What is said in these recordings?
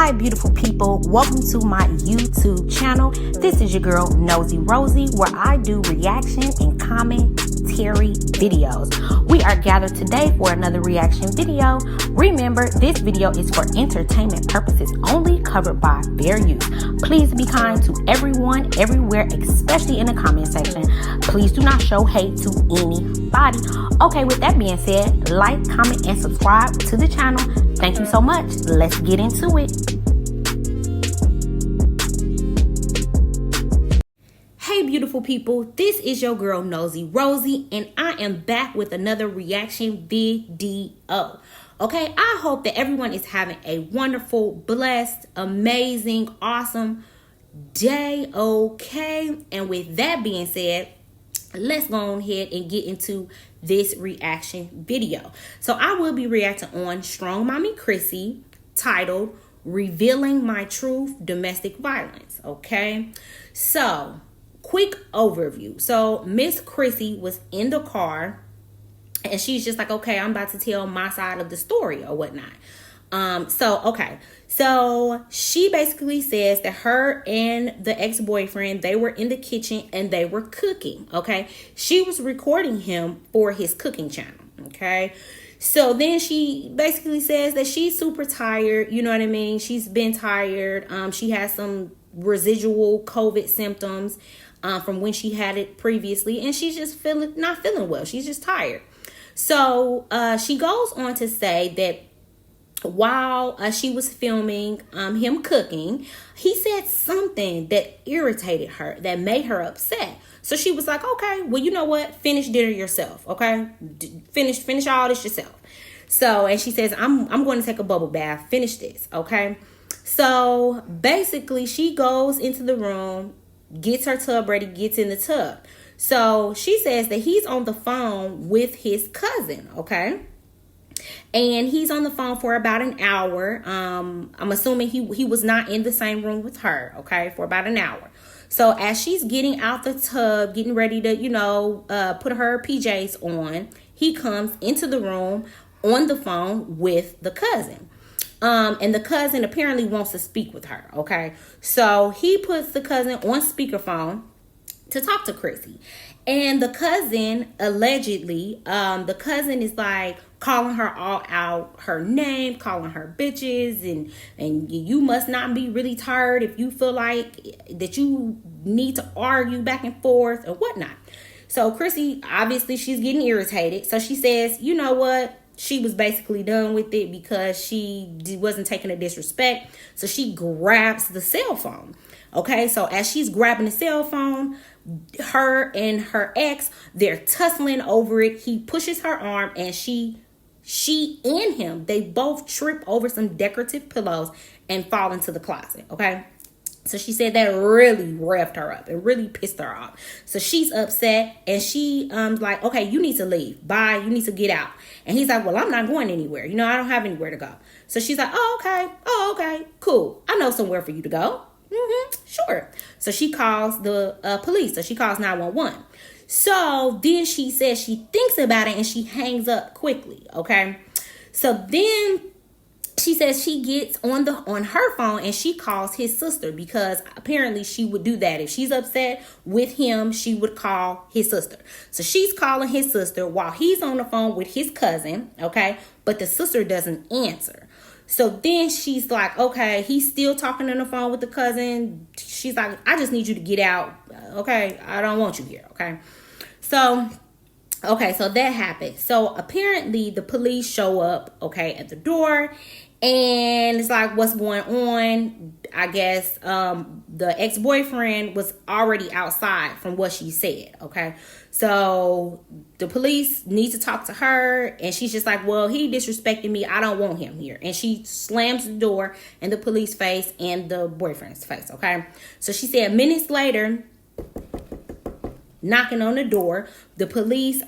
Hi, beautiful people. Welcome to my YouTube channel. This is your girl, Nosey Rosey, where I do reaction and commentary videos. We are gathered today for another reaction video. Remember, this video is for entertainment purposes only, covered by fair use. Please be kind to everyone, everywhere, especially in the comment section. Please do not show hate to anybody. Okay, with that being said, like, comment, and subscribe to the channel. Thank you so much. Let's get into it. Hey, beautiful people. This is your girl, Nosey Rosey, and I am back with another reaction video. Okay, I hope that everyone is having a wonderful, blessed, amazing, awesome day. Okay, and with that being said, let's go ahead and get into this reaction video. So I will be reacting on Strong Mommy CHRISSY, titled Revealing My Truth, Domestic Violence. Okay, so quick overview. So Miss CHRISSY was in the car and she's just like, okay, I'm about to tell my side of the story or whatnot. So she basically says that her and the ex-boyfriend, they were in the kitchen and they were cooking. Okay, she was recording him for his cooking channel. Okay, so then she basically says that she's super tired. You know what I mean? She's been tired. She has some residual COVID symptoms from when she had it previously, and she's just not feeling well. She's just tired. So she goes on to say that while she was filming him cooking, he said something that irritated her, that made her upset. So she was like, okay, well, you know what? Finish dinner yourself, okay? Finish all this yourself. So, and she says, I'm going to take a bubble bath. Finish this, okay? So basically, she goes into the room, gets her tub ready, gets in the tub. So she says that he's on the phone with his cousin, okay? And he's on the phone for about an hour. I'm assuming he was not in the same room with her, okay, for about an hour. So as she's getting out the tub, getting ready to, put her PJs on, he comes into the room on the phone with the cousin. And the cousin apparently wants to speak with her, okay? So he puts the cousin on speakerphone to talk to CHRISSY. And the cousin, allegedly, the cousin is like calling her all out her name, calling her bitches, and you must not be really tired if you feel like that you need to argue back and forth or whatnot. So CHRISSY, obviously she's getting irritated. So she says, you know what? She was basically done with it because she wasn't taking a disrespect. So she grabs the cell phone. Okay, so as she's grabbing the cell phone, her and her ex, they're tussling over it. He pushes her arm and she and him, they both trip over some decorative pillows and fall into the closet. Okay, so she said that really revved her up. It really pissed her off. So she's upset and she like, okay, you need to leave. Bye. You need to get out. And he's like, well, I'm not going anywhere. I don't have anywhere to go. So she's like, oh, okay. Oh, okay. Cool. I know somewhere for you to go. Sure. So she calls the police. So she calls 911. So then she says she thinks about it and she hangs up quickly. Okay. So then she says she gets on her phone and she calls his sister, because apparently she would do that. If she's upset with him, she would call his sister. So she's calling his sister while he's on the phone with his cousin. Okay. But the sister doesn't answer. So then she's like, okay, he's still talking on the phone with the cousin. She's like, I just need you to get out. Okay. I don't want you here. Okay. So that happened. So apparently the police show up, okay, at the door, and it's like, what's going on? I guess the ex-boyfriend was already outside from what she said, okay? So the police need to talk to her, and she's just like, well, he disrespected me. I don't want him here. And she slams the door in the police face and the boyfriend's face, okay? So she said minutes later, knocking on the door, the police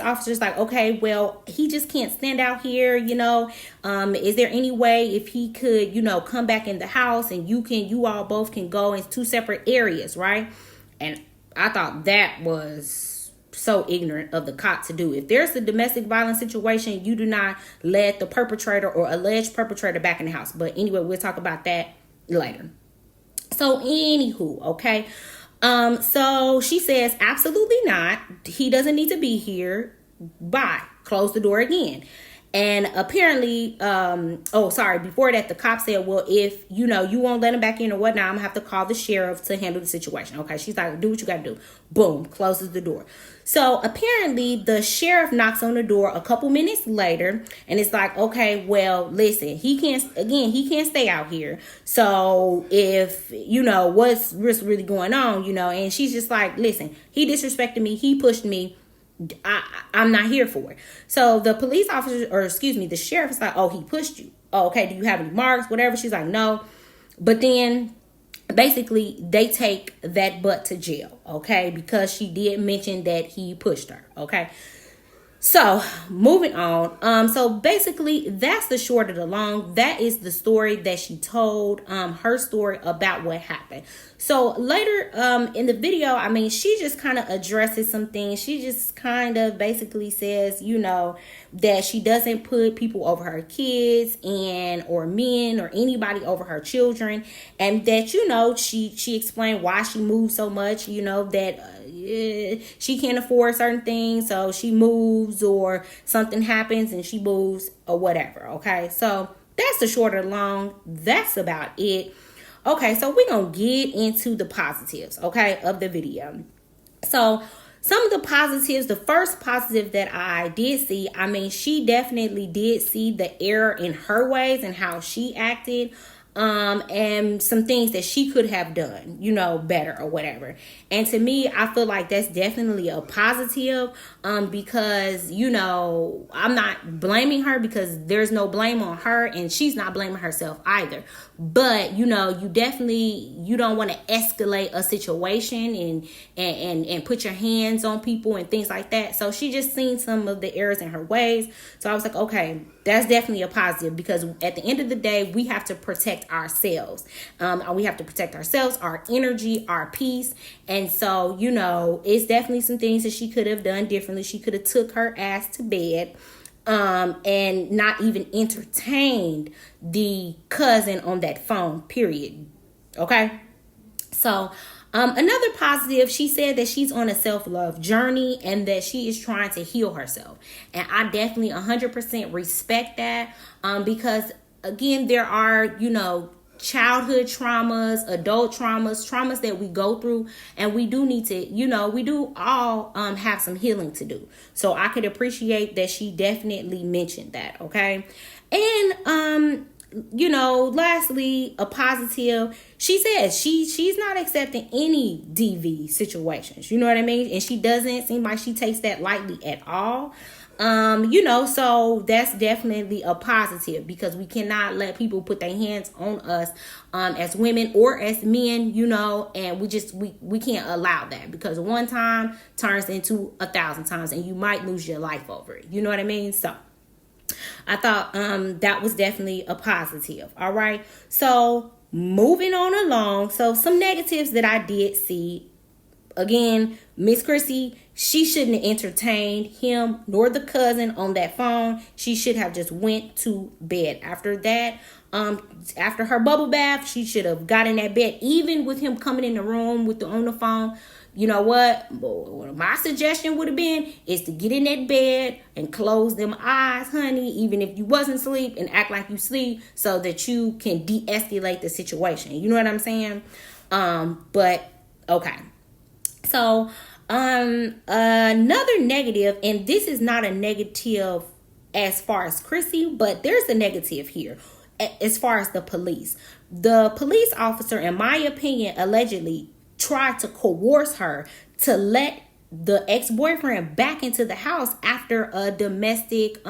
officer's like, okay, well, he just can't stand out here, is there any way if he could, come back in the house and you all both can go in two separate areas, right? And I thought that was so ignorant of the cop to do. If there's a domestic violence situation, you do not let the perpetrator or alleged perpetrator back in the house. But anyway, we'll talk about that later. So anywho, okay. So she says, absolutely not. He doesn't need to be here. Bye. Close the door again. And apparently, before that, the cop said, well, if, you won't let him back in or whatnot, I'm gonna have to call the sheriff to handle the situation. Okay. She's like, do what you gotta do. Boom. Closes the door. So apparently the sheriff knocks on the door a couple minutes later, and it's like, okay, well, listen, he can't stay out here. So if, what's really going on, and she's just like, listen, he disrespected me. He pushed me. I'm not here for it. So the police officer, the sheriff is like, oh, he pushed you. Oh, okay. Do you have any marks? Whatever. She's like, no. But then basically they take that butt to jail. Okay. Because she did mention that he pushed her. Okay. So moving on. So basically that's the short of the long. That is the story that she told, her story about what happened. So later, in the video, she just kind of addresses some things. She just kind of basically says, that she doesn't put people over her kids or men or anybody over her children. And that, she explained why she moved so much, that she can't afford certain things. So she moves, or something happens and she moves or whatever. Okay. So that's the short or long. That's about it. Okay, so we're going to get into the positives, okay, of the video. So some of the positives, the first positive that I did see, she definitely did see the error in her ways and how she acted. And some things that she could have done, better or whatever. And to me, I feel like that's definitely a positive, because, I'm not blaming her, because there's no blame on her and she's not blaming herself either. But, you don't want to escalate a situation and put your hands on people and things like that. So she just seen some of the errors in her ways. So I was like, okay, that's definitely a positive, because at the end of the day, we have to protect ourselves. We have to protect ourselves, our energy, our peace. And so, it's definitely some things that she could have done differently. She could have took her ass to bed, and not even entertained the cousin on that phone, period. Okay. So, another positive, she said that she's on a self-love journey and that she is trying to heal herself. And I definitely 100% respect that, because again, there are, childhood traumas, adult traumas that we go through, and we do need to, we do all have some healing to do. So I could appreciate that she definitely mentioned that. Okay. And lastly, a positive, she says she's not accepting any DV situations. You know what I mean? And she doesn't seem like she takes that lightly at all. So that's definitely a positive, because we cannot let people put their hands on us, as women or as men, and we can't allow that, because one time turns into 1,000 times and you might lose your life over it. You know what I mean? So I thought, that was definitely a positive. All right. So moving on along. So some negatives that I did see. Again, Miss CHRISSY, she shouldn't have entertained him nor the cousin on that phone. She should have just went to bed. After that, after her bubble bath, she should have got in that bed. Even with him coming in the room on the phone, you know what? My suggestion would have been is to get in that bed and close them eyes, honey, even if you wasn't asleep, and act like you sleep, so that you can de-escalate the situation. You know what I'm saying? But okay. So, another negative, and this is not a negative as far as CHRISSY, but there's a negative here as far as the police. The police officer, in my opinion, allegedly tried to coerce her to let the ex-boyfriend back into the house after a domestic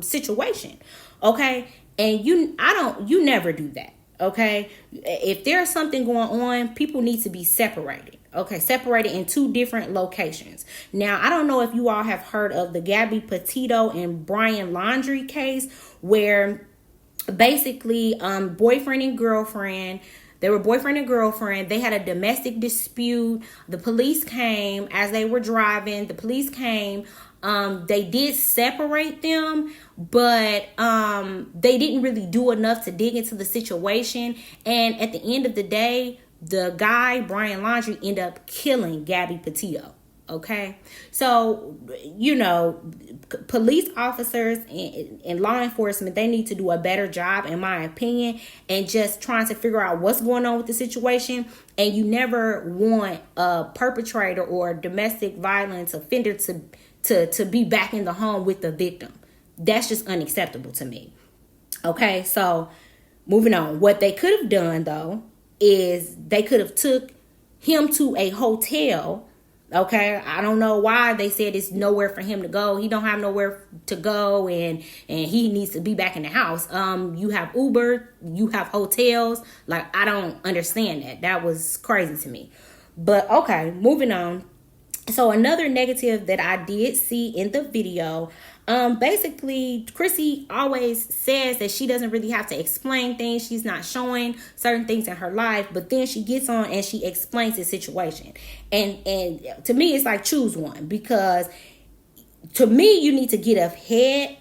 situation. Okay? And you never do that. Okay, if there's something going on, people need to be separated. Okay, separated in two different locations. Now, I don't know if you all have heard of the Gabby Petito and Brian Laundrie case, where basically boyfriend and girlfriend, They were boyfriend and girlfriend. They had a domestic dispute. The police came as they were driving. The police came. They did separate them, but they didn't really do enough to dig into the situation. And at the end of the day, the guy, Brian Laundrie, ended up killing Gabby Petito. Okay, so police officers and law enforcement, they need to do a better job, in my opinion, and just trying to figure out what's going on with the situation. And you never want a perpetrator or a domestic violence offender to be back in the home with the victim. That's just unacceptable to me. Okay, so moving on. What they could have done, though, is they could have took him to a hotel. Okay, I don't know why they said it's nowhere for him to go. He don't have nowhere to go, and he needs to be back in the house. You have Uber, you have hotels. Like, I don't understand that. That was crazy to me. But okay, moving on. So another negative that I did see in the video, basically CHRISSY always says that she doesn't really have to explain things. She's not showing certain things in her life, but then she gets on and she explains the situation. And to me, it's like, choose one, because to me, you need to get ahead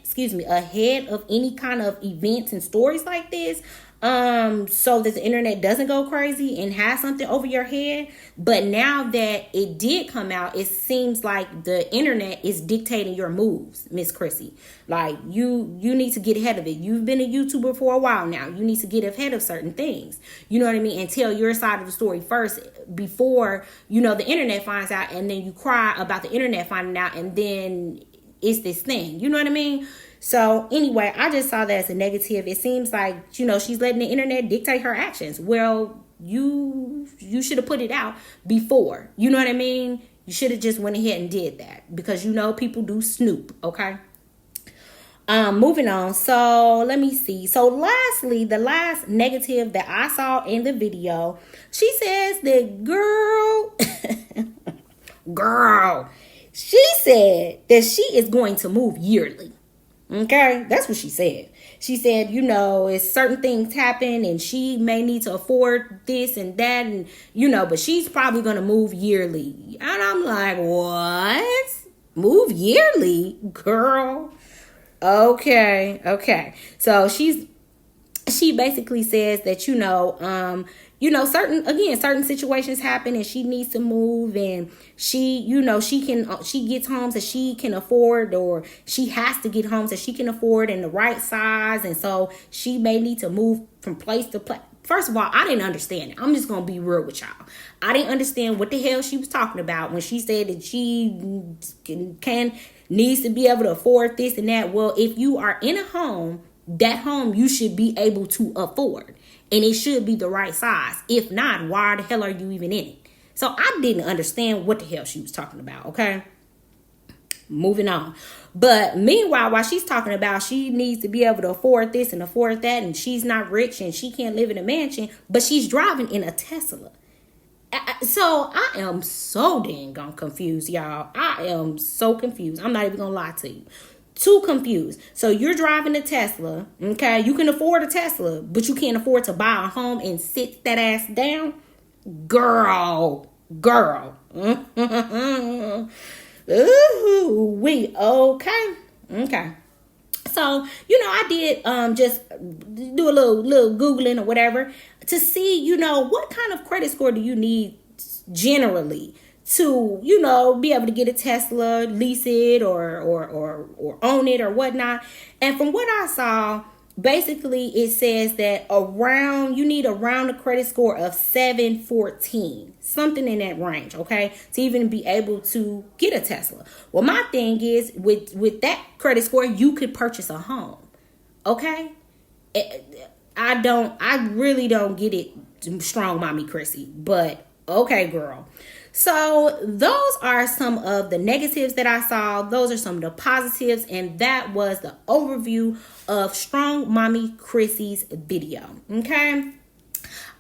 of any kind of events and stories like this, so that the internet doesn't go crazy and have something over your head. But now that it did come out, it seems like the internet is dictating your moves, Miss CHRISSY. Like, you need to get ahead of it. You've been a YouTuber for a while now. You need to get ahead of certain things. You know what I mean? And tell your side of the story first before, the internet finds out, and then you cry about the internet finding out, and then it's this thing. You know what I mean? So anyway, I just saw that as a negative. It seems like, she's letting the internet dictate her actions. Well, you should have put it out before. You know what I mean? You should have just went ahead and did that, because people do snoop. Okay. Moving on. So let me see. So lastly, the last negative that I saw in the video, she says that girl, she said that she is going to move yearly. Okay, that's what she said. She said, if certain things happen and she may need to afford this and that, and but she's probably going to move yearly. And I'm like, what? Move yearly, girl? Okay. So she basically says that, certain situations happen and she needs to move, and she gets homes that she can afford, or she has to get homes that she can afford in the right size. And so she may need to move from place to place. First of all, I didn't understand it. I'm just going to be real with y'all. I didn't understand what the hell she was talking about when she said that she needs to be able to afford this and that. Well, if you are in a home, that home you should be able to afford. And it should be the right size. If not, why the hell are you even in it? So I didn't understand what the hell she was talking about, okay? Moving on. But meanwhile, while she's talking about she needs to be able to afford this and afford that, and she's not rich and she can't live in a mansion, but she's driving in a Tesla. So I am so dang confused, y'all. I am so confused. I'm not even going to lie to you. Too confused. So you're driving a Tesla, okay? You can afford a Tesla, but you can't afford to buy a home and sit that ass down? Girl. Ooh, okay. So, I did just do a little Googling or whatever to see, what kind of credit score do you need generally to, be able to get a Tesla, lease it or own it or whatnot. And from what I saw, basically it says that you need around a credit score of 714, something in that range, okay, to even be able to get a Tesla. Well, my thing is with that credit score, you could purchase a home, okay? I really don't get it, strong mommy CHRISSY, but okay, girl. So those are some of the negatives that I saw. Those are some of the positives. And that was the overview of Strong Mommy CHRISSY's video. Okay.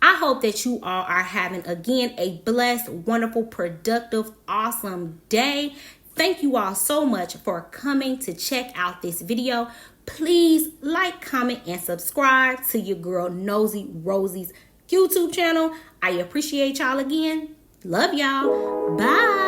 I hope that you all are having, again, a blessed, wonderful, productive, awesome day. Thank you all so much for coming to check out this video. Please like, comment, and subscribe to your girl Nosey Rosie's YouTube channel. I appreciate y'all again. Love y'all. Bye.